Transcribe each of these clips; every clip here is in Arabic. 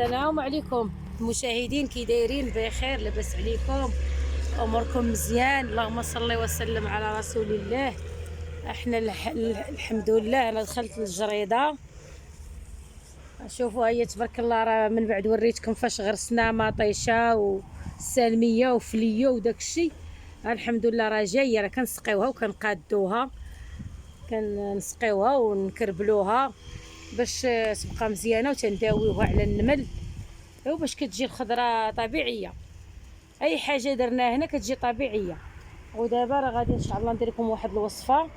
السلام عليكم المشاهدين، كي دايرين؟ بخير؟ لاباس عليكم؟ اموركم مزيان؟ اللهم صل وسلم على رسول الله. احنا الحمد لله. انا دخلت للجريده، شوفوا هي تبارك الله. راه من بعد وريتكم فاش غرسنا مطيشه وسالميه وفليه وداك الشيء. الحمد لله راه جايه، راه كنسقيوها وكنقادوها، كنسقيوها ونكربلوها باش تبقى مزيانه، وتنداويوها على النمل باش كتجي الخضره طبيعيه. اي حاجه درناها هنا كتجي طبيعيه. ودابا راه غادي ان شاء الله ندير لكم واحد الوصفه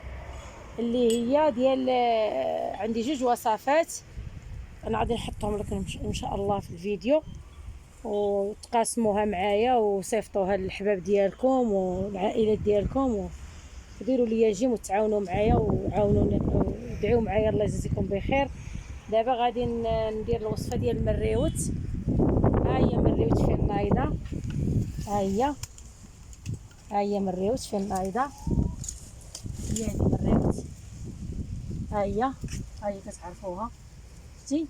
اللي هي ديال عندي جوج وصفات. انا غادي نحطهم لكم ان شاء الله في الفيديو، وتقاسموها معايا وصيفطوها للحباب ديالكم والعائلات ديالكم، وديروا لي جيم وتعاونوا معايا وعاونوني ودعيوا معايا. الله يجزيكم بخير. دابا غادي ندير الوصفه ديال المريوت. ها هي مريوت فين نايضه، ها هي مريوت فين نايضه، هي هذه مريوت، ها هي كتعرفوها. شتي؟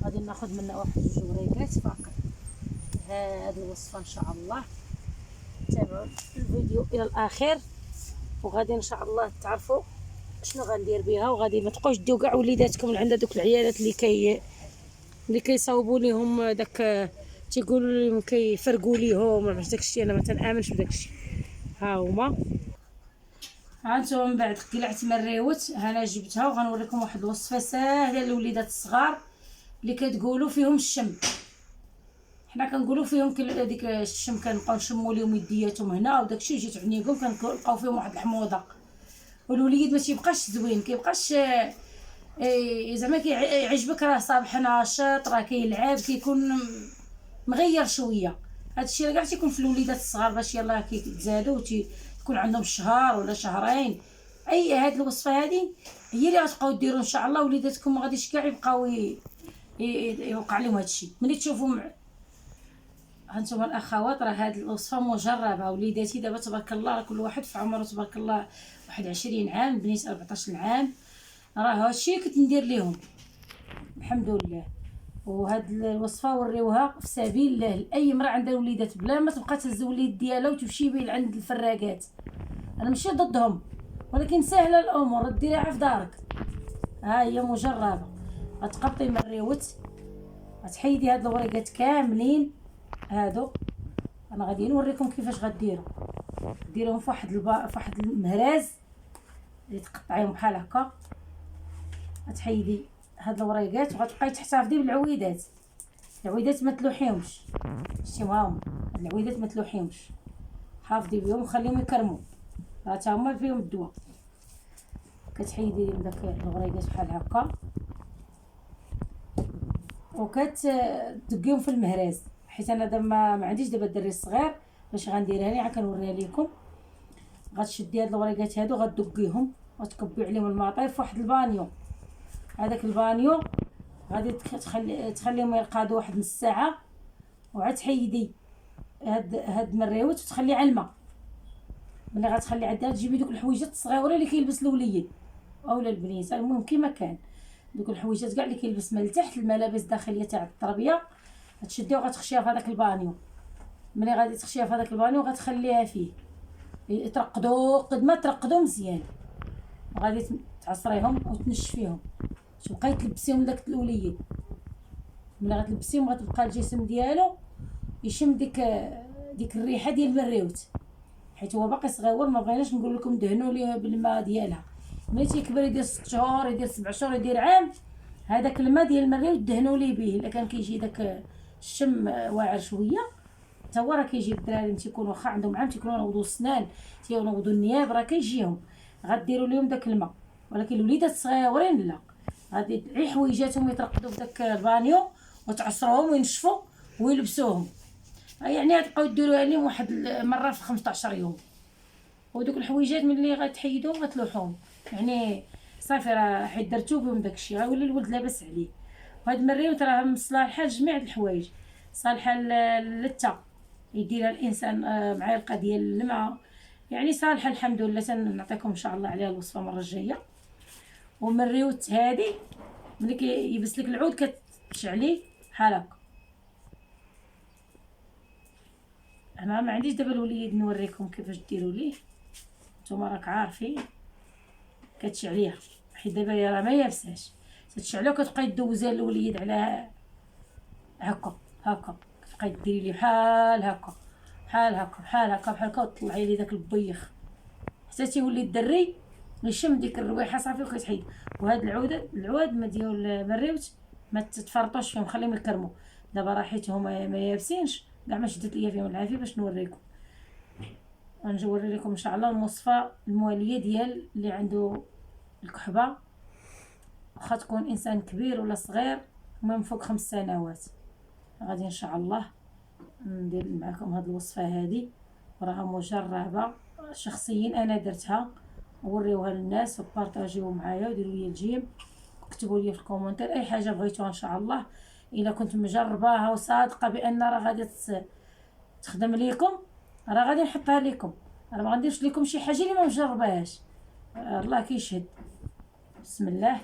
غادي ناخذ منها واحد جوج وريقات فقط. هذه الوصفه ان شاء الله تابعوا الفيديو الى الاخير، وغادي ان شاء الله تعرفوا شنو غندير بها. وغادي ما تبقاوش ديو كاع وليداتكم من عند دوك العيالات اللي كيصاوبوا ليهم داك، تيقولوا لهم كيفرقوا ليهم ولا داك الشيء. انا ما تنامنش بداك الشيء. ها هما، ها نتوما من بعد قلعت مريوت. انا جبتها وغنوريكم واحد الوصفه ساهله للوليدات الصغار اللي كتقولوا فيهم الشم. حنا كنقولوا فيهم ديك الشم، كنبقاو نشموا لهم يدياتهم هنا وداك الشيء، جيت عنيكم كنلقاو فيهم واحد الحموضه، والوليد ما تيبقاش زوين، كيبقاش زعما كيعجبك. راه صباح ناشط، راه كيلعب، كيكون مغير شويه. هذا الشيء كاع تيكون في الوليدات الصغار باش يلاه كيتزادوا تكون عندهم شهر ولا شهرين. هاد الوصفه هذه هي اللي غتبقاو ديروا ان شاء الله. وليداتكم ما غاديش كاع يبقاو يوقع لهم هذا الشيء. ملي تشوفوا هانتوما الاخوات، راه هاد الوصفه مجربه. وليداتي دابا تبارك الله راه كل واحد في عمره تبارك الله واحد 20 عام، بنيت 14 عام. راه هادشي كنت ندير ليهم الحمد لله. وهاد الوصفه وريوها في سبيل الله لاي امراه عندها وليدات، بلا ما تبقى تهز الوليد ديالها وتمشي به عند الفراقات. انا ماشي ضدهم، ولكن سهله الامور، ديريها في دارك. ها هي مجربه. غتقبطي مريوت، غتحيدي هاد الوريقات كاملين هادو. انا غادي نوريكم كيفاش غديروا. ديروهم في واحد المهراز اللي تقطعيهم بحال هكا. غتحيدي هاد الوريقات وغتبقاي تحتفظي بالعويدات. العويدات ما تلوحيهمش، شتي؟ هاهم العويدات ما تلوحيهمش، حافظي بهم وخليهم يكرموا، راه تا هما فيهم الدواء. كتحيدي داك الوريقات بحال هكا وكتدقيهم في المهراز. حيت انا دابا ما عنديش دابا الدري الصغير باش غنديرها ليه، كنوريها لكم. غتشدي هاد الوريقات هادو غتدقيهم وتكبي عليهم الماطير في واحد البانيو. هذاك البانيو غادي تخليهم يرقادوا واحد نص ساعه، وعاد تحيدي هاد المريوت وتخليه على الماء. ملي غتخلي عندها تجيبي دوك الحويجات الصغيره اللي كيلبس الوليد اولا البنيت، المهم كيما كان دوك الحويجات كاع اللي كيلبس من التحت، الملابس الداخليه تاع التربيه، غتشديها وغتخشيها في هذاك البانيو. ملي غادي تخشيها في هذاك البانيو غتخليها فيه يترقدوا قد ما ترقدوا مزيان، وغادي تعصريهم وتنشفيهم. تبقاي تلبسيهم داك الوليد. ملي غتلبسيهم غتبقى الجسم ديالو يشم ديك الريحه ديال المريوت، حيت هو باقي صغيور. ما بغيناش نقول لكم دهنوا ليه بالماء ديالها. ملي تيكبر يدير 6 شهور، يدير 7 شهور، يدير عام، هذاك الماء ديال المريوت دهنوا ليه به. الا كان كيجي داك الشم واعر شويه، حتى هو راه كيجي الدراري تيكون واخا عندهم عام تيكونوا نوضوا السنان، تينوضوا النياب، راه كيجيهم. غديروا لهم داك الماء. ولكن الوليدات الصغيورين لا، غادي غير حويجاتهم يترقدوا في داك البانيو وتعصروهم وينشفوا ويلبسوهم. يعني غتبقاو ديروها لهم واحد مره في 15 يوم. ودوك الحويجات ملي غتحيدوهم غتلوحوهم، يعني صافي راه حيت درتو بهم داكشي غيولي الولد لاباس عليه. وهاد المريوت راه صالحه لجميع الحوايج، صالحه للتا يديرها الانسان مع القه ديال الماء، يعني صالحه الحمد لله. تنعطيكم ان شاء الله عليها الوصفه المره الجايه. ومريوت هادي ملي كيبس لك العود كتشعليه بحال هكا، انا ما عنديش دابا الوليد نوريكم كيفاش ديروا ليه، نتوما راك عارفين كتشعليها حيت دابا راه ما يابساش، تتشعلها وكتبقاي دوزيها الوليد على هكا هكا، كتبقاي ديري ليه بحال هكا بحال هكا بحال هكا بحال هكا، وطلعي ليه داك البيخ حتى تيولي الدري يشم ديك الرويحه صافي وكتحيد. وهاد العواد ما ديال مريوت ما تتفرطوش فيهم، خليهم يكرموا. دابا راه حيت هما ما يابسينش كاع ما شدت ليا فيهم العافيه باش نوريكم. غنوري لكم ان شاء الله المصفى المواليه ديال اللي عنده الكحبه، واخا تكون انسان كبير ولا صغير من فوق 5 سنوات. غادي ان شاء الله ندير معكم هاد الوصفه هذه، وراها مجربه شخصيا انا درتها، وريوها للناس وبارطاجيو معايا وديروا لي الجيم، كتبوا لي في الكومونتير اي حاجه بغيتوها ان شاء الله. الا كنت مجرباها وصادقه بان راه غادي تخدم ليكم راه غادي نحطها لكم، راه ما غنديرش لكم شي حاجه اللي ما مجرباهاش. الله كيشهد. بسم الله.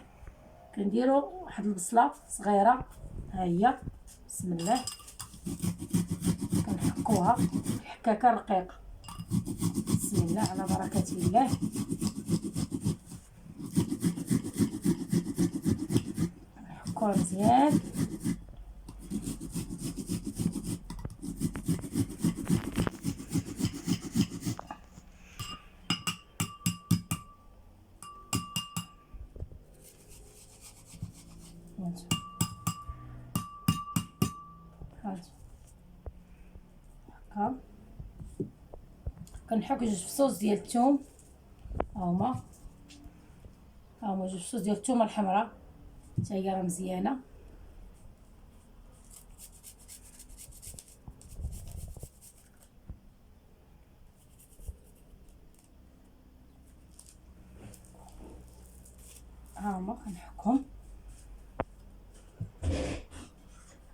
كنديروا واحد البصله صغيره ها هي، بسم الله، كنحكوها حكاكه رقيقه، بسم الله على بركه الله. نحكوها مزيان، هكا كنحك جوج فصوص ديال الثوم، هاهما جوج فصوص ديال الثومه الحمراء حتى هي راه مزيانه. هاهما كنحكهم،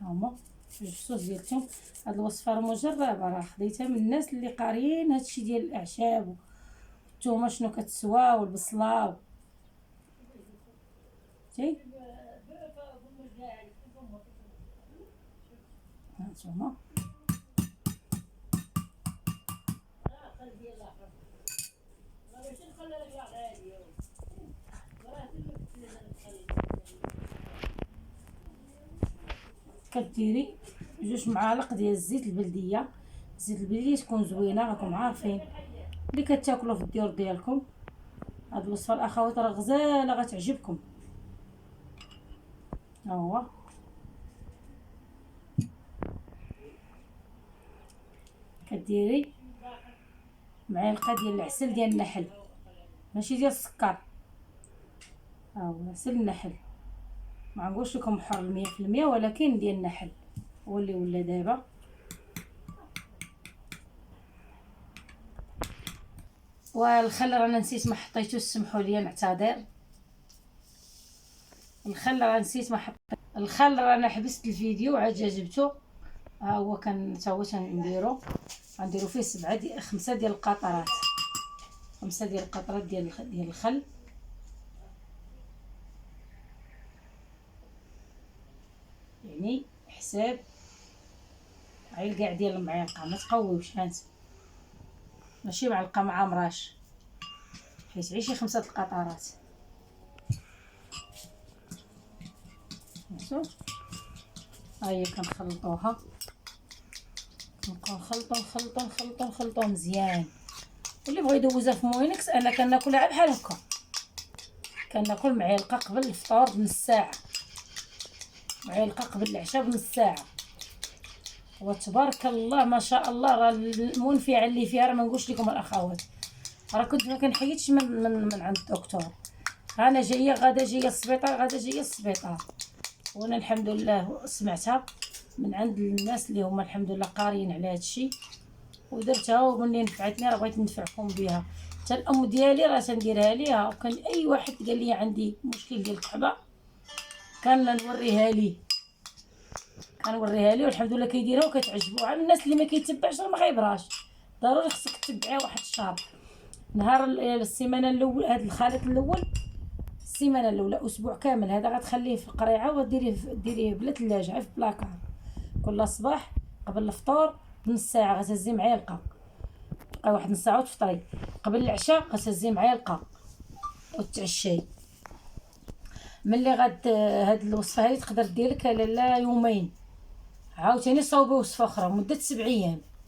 هاهما جوج فصوص ديال الثوم. هاد الوصفه راه مجربه، راه خديتها من الناس اللي قاريين هادشي ديال الاعشاب والثومه شنو كتسوى والبصله شتي. هانتوما كديري جوج معالق ديال الزيت البلديه. الزيت البلديه تكون زوينه، راكم عارفين اللي كتاكلوا في الديور ديالكم. هاد الوصفه الاخوات راه غزاله غتعجبكم. ها هو كديري معلقه ديال العسل ديال النحل، ماشي ديال السكر، ها هو عسل النحل، ما نقولش لكم حر 100% ولكن ديال النحل هو اللي ولا دابا. والخل رانا نسيت ما حطيتوش، سمحوا لي نعتذر. الخل راه نسيت ما حطيت الخل، رانا حبست الفيديو عاد جبته. ها هو كان تا هو تنديرو، غنديرو فيه 5 ديال القطرات، 5 ديال القطرات ديال الخل. يعني حساب عيل كاع ديال المعلقه، ما تقويوش، هانت ماشي معلقه مع مراش، حيت عيشي 5 القطرات. ها هي كنخلطوها، كنبقاو نخلطو مزيان. واللي بغى يدوزها في موينكس، انا كناكلها بحال هكا، كناكل معلقه قبل الفطور بنص ساعه، معلقه قبل العشاء بنص ساعه. وتبارك الله ما شاء الله، راه المنفعه اللي فيها راه ما نقولش لكم الاخوات، راه كنت ما كنحيدش من عند الدكتور. انا جايه غدا جايه السبيطار، غدا جايه السبيطار، وانا الحمد لله سمعتها من عند الناس اللي هما الحمد لله قاريين على هذا الشيء ودرتها، ومني نفعتني راه بغيت نفعكم بها. حتى الام ديالي راه تنديرها ليها، وكان اي واحد قال لي عندي مشكل ديال الكحبه كنوريها ليه، والحمد لله كيديرها وكتعجبو. على الناس اللي ما كيتبعش راه ما غيبراش، ضروري خصك تتبعيه واحد الشهر. نهار السيمانه الاول، هذا الخليط الاول، السيمانه الاولى اسبوع كامل هذا غتخليه في القريعه، وديريه بلا ثلاجه في بلاكار. كل صباح قبل الفطور نص ساعه غتهزي معايا القاق، بقى واحد نص ساعه وتفطري. قبل العشاء غتهزي معايا القاق وتعشاي. ملي هاد الوصفه هذه تقدر دير لك لاله يومين، عاوتاني صاوبي وصفه اخرى مده 7 ايام.